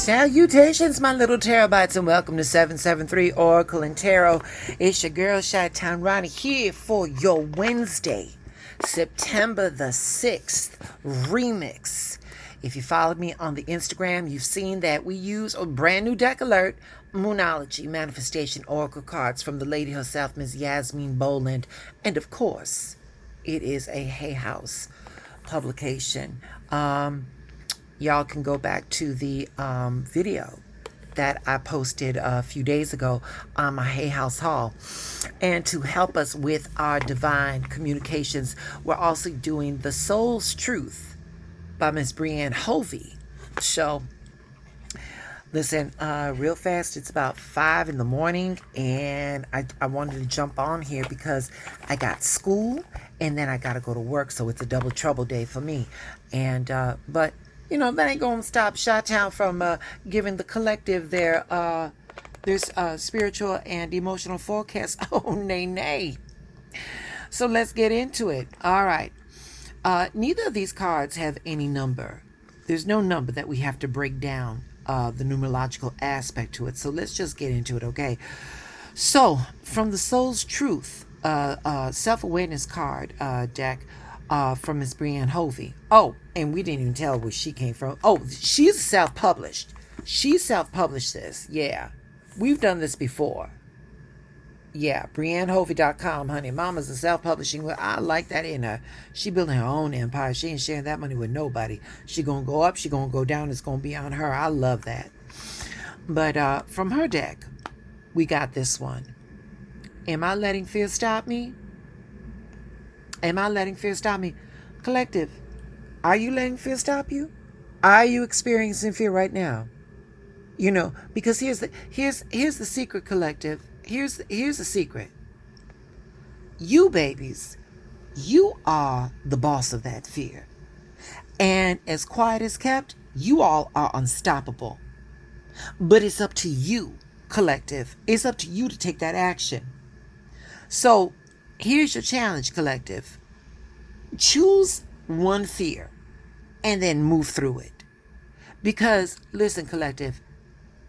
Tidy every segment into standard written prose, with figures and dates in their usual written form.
Salutations, my little terabytes, and welcome to 773 Oracle and Tarot. It's your girl, Chi-Town Ronnie, here for your Wednesday, September the 6th remix. If you followed me on the Instagram, you've seen that we use a brand new deck alert, Moonology Manifestation Oracle cards from the lady herself, Ms. Yasmin Borland. And of course, it is a Hay House publication. Y'all can go back to the video that I posted a few days ago on my Hay House haul. And to help us with our divine communications, we're also doing The Soul's Truth by Miss Brianne Hovey. So, listen, real fast, it's about 5 in the morning, and I wanted to jump on here because I got school, and then I got to go to work, so it's a double trouble day for me. And, but you know, that ain't gonna stop Chi-Town from giving the collective their spiritual and emotional forecast. Oh, nay. So let's get into it. All right. Neither of these cards have any number. There's no number that we have to break down the numerological aspect to it. So let's just get into it, okay? So, from the Soul's Truth self-awareness card deck, from Miss Brianne Hovey. Oh, and we didn't even tell where she came from. Oh, she's self-published. She self-published this. Yeah. We've done this before. Yeah, BrianneHovey.com, honey. Mama's a self-publishing. Well, I like that in her. She building her own empire. She ain't sharing that money with nobody. She gonna go up. She gonna go down. It's gonna be on her. I love that. But from her deck, we got this one. Am I letting fear stop me? Am I letting fear stop me? Collective, are you letting fear stop you? Are you experiencing fear right now? You know, because here's the secret, collective. Here's the secret. You babies, you are the boss of that fear. And as quiet as kept, you all are unstoppable. But it's up to you, collective. It's up to you to take that action. So, here's your challenge, collective. Choose one fear and then move through it. Because, listen, collective,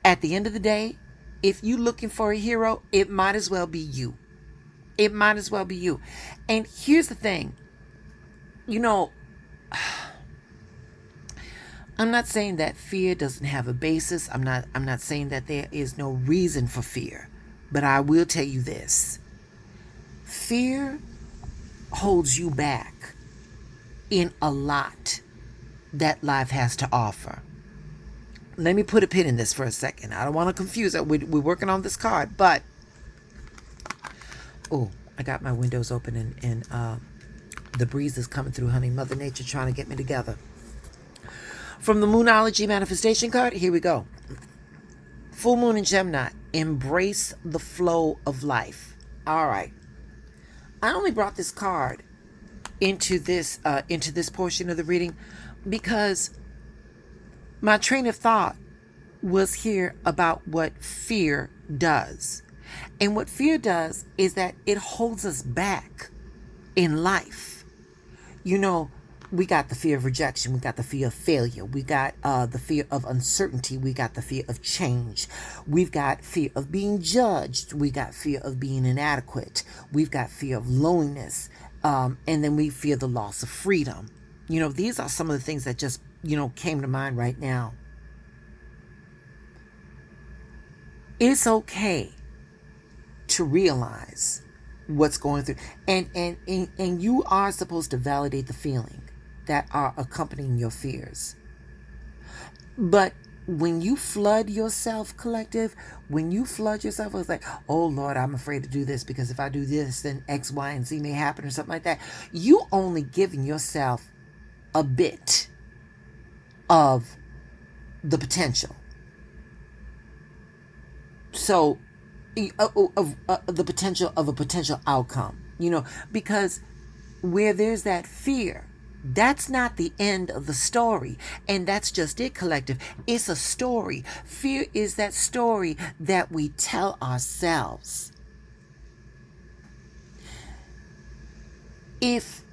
at the end of the day, if you're looking for a hero, it might as well be you. It might as well be you. And here's the thing. You know, I'm not saying that fear doesn't have a basis. I'm not saying that there is no reason for fear. But I will tell you this. Fear holds you back in a lot that life has to offer. Let me put a pin in this for a second. I don't want to confuse it. We're working on this card, but oh, I got my windows open and the breeze is coming through, honey. Mother Nature trying to get me together. From the Moonology Manifestation card, here we go. Full Moon in Gemini. Embrace the flow of life. All right. I only brought this card into this portion of the reading because my train of thought was here about what fear does. And what fear does is that it holds us back in life. You know, we got the fear of rejection. We got the fear of failure. We got the fear of uncertainty. We got the fear of change. We've got fear of being judged. We got fear of being inadequate. We've got fear of loneliness. And then we fear the loss of freedom. You know, these are some of the things that just, you know, came to mind right now. It's okay to realize what's going through. And you are supposed to validate the feeling that are accompanying your fears. But when you flood yourself, collective, when you flood yourself, it's like, oh Lord, I'm afraid to do this because if I do this, then X, Y, and Z may happen or something like that. You only giving yourself a bit of the potential. So, the potential of a potential outcome, you know, because where there's that fear, that's not the end of the story. And that's just it, collective. It's a story. Fear is that story that we tell ourselves. If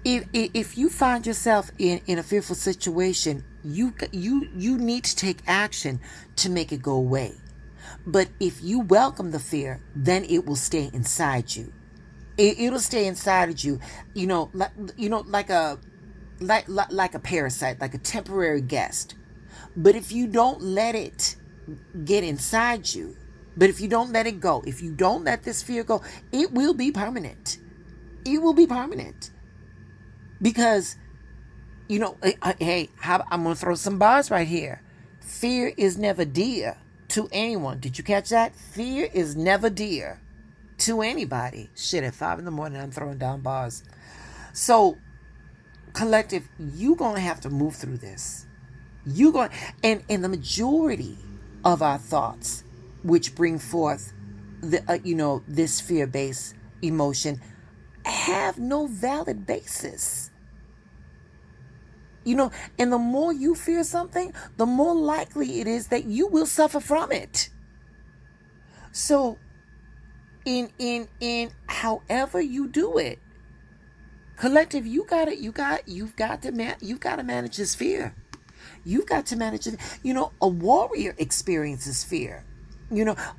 If you find yourself in a fearful situation, you need to take action to make it go away. But if you welcome the fear, then it will stay inside you. It'll stay inside of you, like like a parasite, like a temporary guest. But if you don't let it get inside you, but if you don't let it go, if you don't let this fear go, it will be permanent. It will be permanent. Because, hey, I'm going to throw some bars right here. Fear is never dear to anyone. Did you catch that? Fear is never dear to anybody. Shit, at 5 a.m, I'm throwing down bars. So, collective, you going to have to move through this. And the majority of our thoughts, which bring forth this fear-based emotion, have no valid basis. And the more you fear something, the more likely it is that you will suffer from it. So, in however you do it, collective, you've got to manage this fear. You've got to manage it. A warrior experiences fear.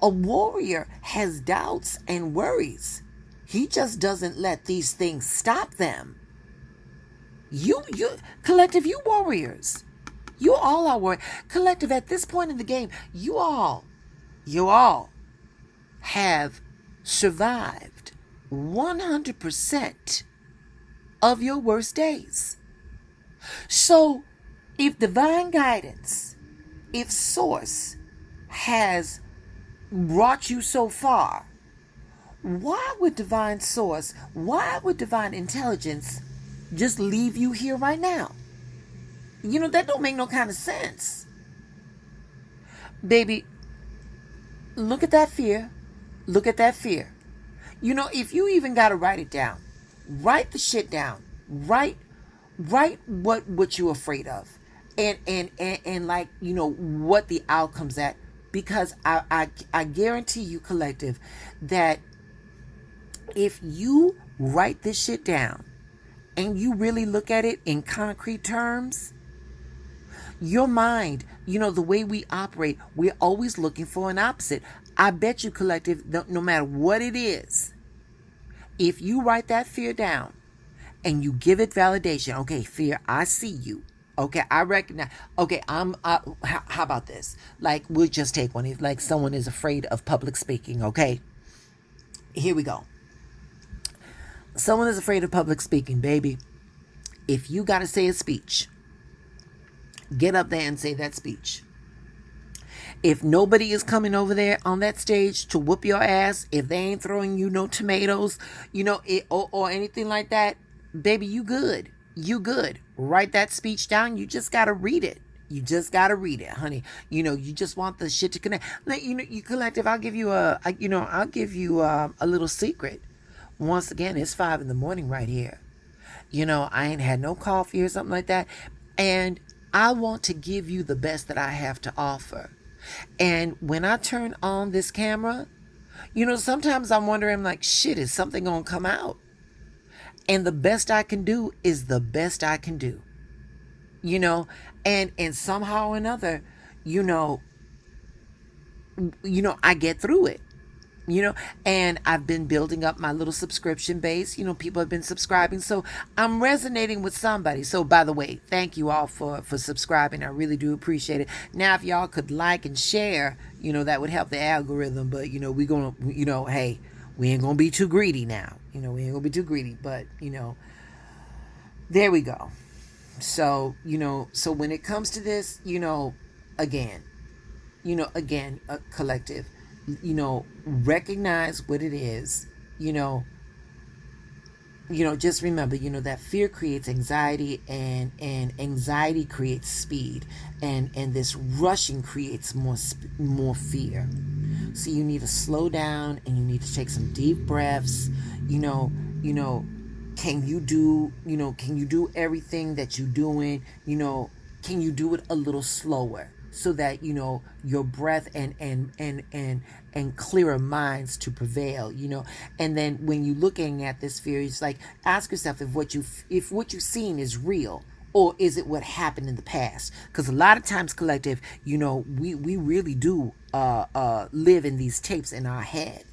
A warrior has doubts and worries. He just doesn't let these things stop them. You collective, you warriors. You all are warriors. Collective, at this point in the game, you all have survived 100% of your worst days. So, if divine guidance, if source has brought you so far, why would divine source, why would divine intelligence just leave you here right now? That don't make no kind of sense. Baby, look at that fear. Look at that fear. If you even got to write it down, write the shit down. Write what you're afraid of. And like, what the outcome's at. Because I guarantee you, collective, that if you write this shit down and you really look at it in concrete terms, your mind, the way we operate, we're always looking for an opposite. I bet you, collective, no matter what it is, if you write that fear down and you give it validation, okay, fear, I see you. Okay, I recognize. Okay, how about this? Like, we'll just take one. If, like, someone is afraid of public speaking, okay? Here we go. Someone is afraid of public speaking, baby. If you got to say a speech, get up there and say that speech. If nobody is coming over there on that stage to whoop your ass, if they ain't throwing you no tomatoes, or anything like that, baby, you good. You good. Write that speech down. You just got to read it. You just got to read it, honey. You just want the shit to connect. Like, you collective, I'll give you a little secret. Once again, it's 5 a.m. right here. I ain't had no coffee or something like that. And I want to give you the best that I have to offer. And when I turn on this camera, sometimes I'm wondering, like, shit, is something going to come out? And the best I can do is the best I can do. And somehow or another, I get through it. And I've been building up my little subscription base. People have been subscribing. So I'm resonating with somebody. So, by the way, thank you all for subscribing. I really do appreciate it. Now, if y'all could like and share, that would help the algorithm. But, we're going to, hey, we ain't going to be too greedy now. We ain't going to be too greedy. But, there we go. So, so when it comes to this, again, a collective, recognize what it is, just remember, that fear creates anxiety, and anxiety creates speed, and this rushing creates more fear. So you need to slow down, and you need to take some deep breaths. Can you do everything that you're doing? Can you do it a little slower? so that, your breath and clearer minds to prevail, and then when you're looking at this fear, it's like, ask yourself if what you've seen is real, or is it what happened in the past? Because a lot of times, collective, we really do live in these tapes in our head.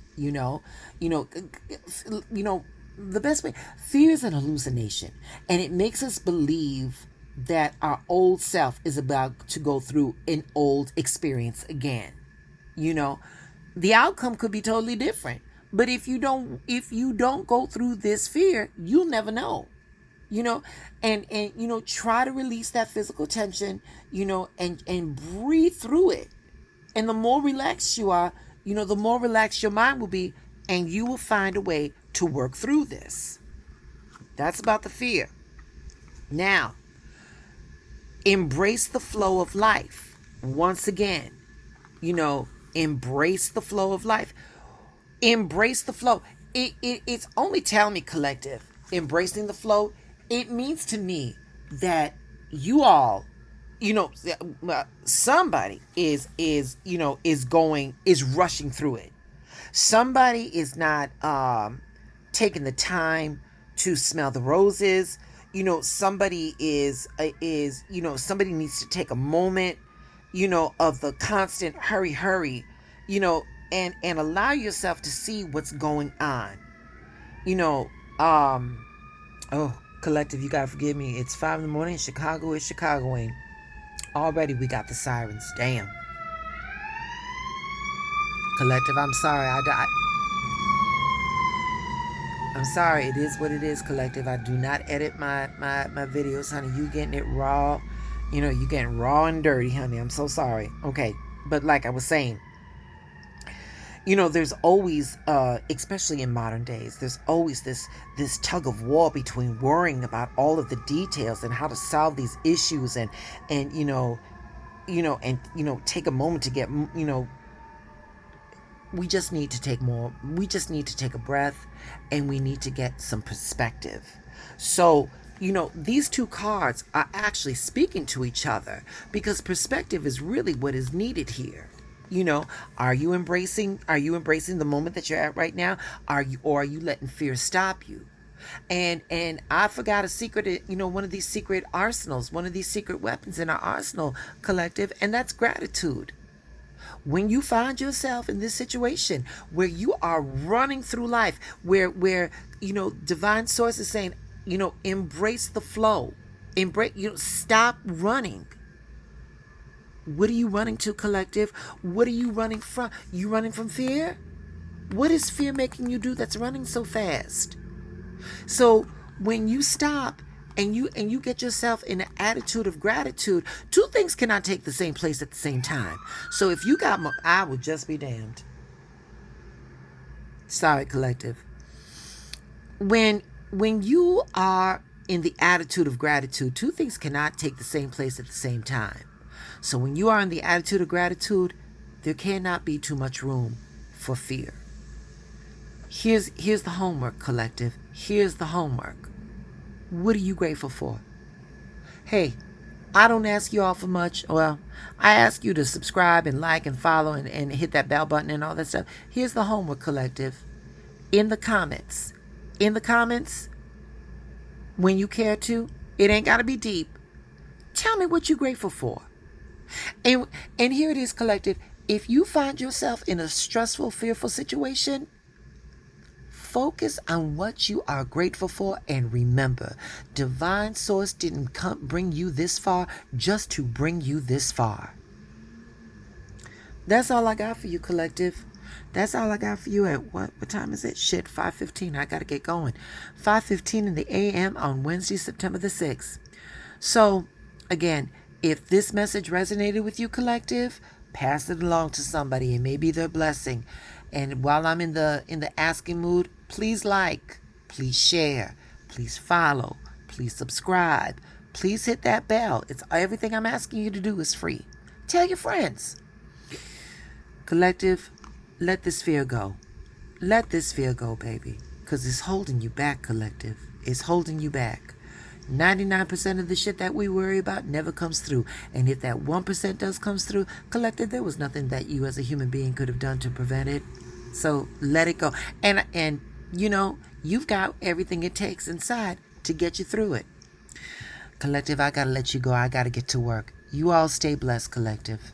The best way, fear is an hallucination, and it makes us believe that our old self is about to go through an old experience again. The outcome could be totally different, but if you don't go through this fear, you'll never know. And try to release that physical tension, and breathe through it. And the more relaxed you are, the more relaxed your mind will be, and you will find a way to work through this. That's about the fear. Now, embrace the flow of life. Once again, embrace the flow of life. Embrace the flow. It's only telling me, collective, embracing the flow, it means to me that you all, somebody is rushing through it. Somebody is not taking the time to smell the roses. Somebody somebody needs to take a moment, of the constant hurry, and allow yourself to see what's going on. Oh, collective, you gotta forgive me. It's 5 a.m. Chicago is Chicagoing. Already we got the sirens. Damn. Collective, I'm sorry. I'm sorry. It is what it is, collective. I do not edit my videos, honey. You getting it raw. You getting raw and dirty, honey. I'm so sorry. Okay. But like I was saying, there's always, especially in modern days, there's always this tug of war between worrying about all of the details and how to solve these issues and take a moment to get, we just need to take a breath, and we need to get some perspective. So, these two cards are actually speaking to each other, because perspective is really what is needed here. Are you embracing the moment that you're at right now? Or are you letting fear stop you? And I forgot a secret, one of these secret arsenals, one of these secret weapons in our arsenal, collective, and that's gratitude. When you find yourself in this situation where you are running through life, where divine source is saying, embrace the flow, stop running. What are you running to, collective? What are you running from? You running from fear? What is fear making you do that's running so fast? So when you stop and you get yourself in an attitude of gratitude, two things cannot take the same place at the same time. So if you got I will just be damned. Sorry, collective. When you are in the attitude of gratitude, two things cannot take the same place at the same time. So when you are in the attitude of gratitude, there cannot be too much room for fear. Here's the homework, collective. Here's the homework. What are you grateful for? Hey, I don't ask you all for much. Well, I ask you to subscribe and like and follow and hit that bell button and all that stuff. Here's the homework, collective. In the comments, when you care to, it ain't got to be deep. Tell me what you're grateful for. And here it is, collective. If you find yourself in a stressful, fearful situation, focus on what you are grateful for, and remember, divine source didn't bring you this far just to bring you this far. That's all I got for you, collective. That's all I got for you at what time is it? 5:15. I gotta get going. 5:15 in the a.m. on Wednesday, September the 6th. So, again, if this message resonated with you, collective, pass it along to somebody. It may be their blessing. And while I'm in the asking mood, please like, please share, please follow, please subscribe, please hit that bell. It's everything I'm asking you to do is free. Tell your friends. Collective, let this fear go. Let this fear go, baby. Because it's holding you back, collective. It's holding you back. 99% of the shit that we worry about never comes through. And if that 1% does comes through, collective, there was nothing that you as a human being could have done to prevent it. So let it go. And you know, you've got everything it takes inside to get you through it. Collective, I gotta let you go. I gotta get to work. You all stay blessed, collective.